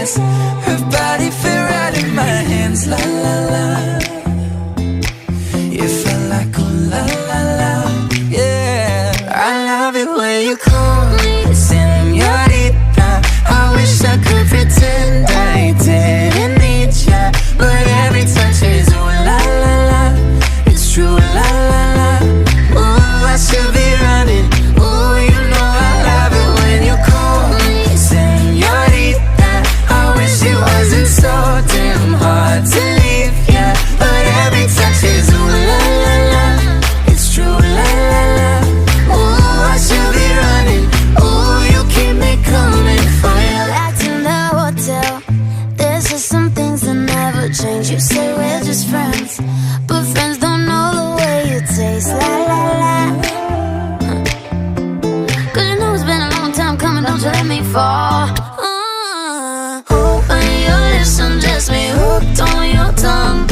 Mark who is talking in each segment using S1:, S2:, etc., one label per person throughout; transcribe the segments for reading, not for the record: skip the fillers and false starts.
S1: dress. Her body fit right in my hands. La la la. You felt like oh la la la. Yeah, I love it when you call me señorita. I wish I could pretend I didn't need ya, but every touch is ooh la la la. It's true la la la. Ooh, I should be running. Ooh, you know I love it when you call me señorita. I wish it wasn't so damn hard to leave ya, but every touch is ooh la la la. It's true la la la. Ooh, I should be running. Ooh, you keep me coming for you.
S2: Back in the hotel, there's just some things that never change. You say we're just friends, but friends don't know the way you taste. La la la. Cause you know it's been a long time coming, don't you let me fall. When your lips undress me, hooked on your tongue.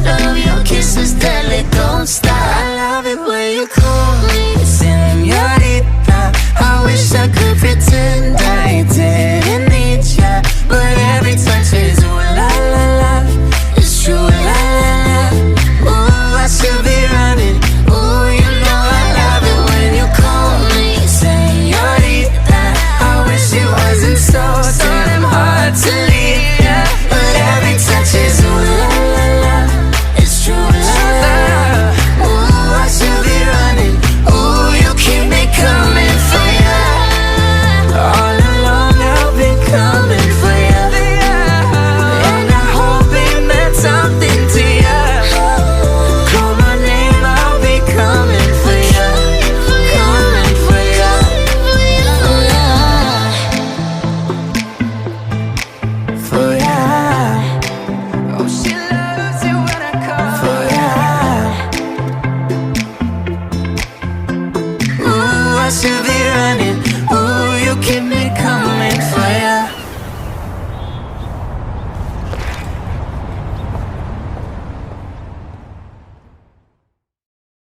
S2: Love your kisses deadly, don't stop.
S1: I love it when you call me señorita. I wish I could pretend I didn't need ya, but every touch is ooh la la la. It's true la la la. Ooh, I should be running. Ooh, you know I love it when you call me señorita. I wish it wasn't so damn hard to leave ya, but every touch is ooh la la la. It's true la la la. Ooh, I should be running. Ooh, you keep me coming for ya. All along I've been coming for ya, and I hope it meant something to ya. Call my name, I'll be coming for ya, coming for ya. For ya. Oh, she loves it when I call for ya. Ooh, I should be running. Ooh, you keep me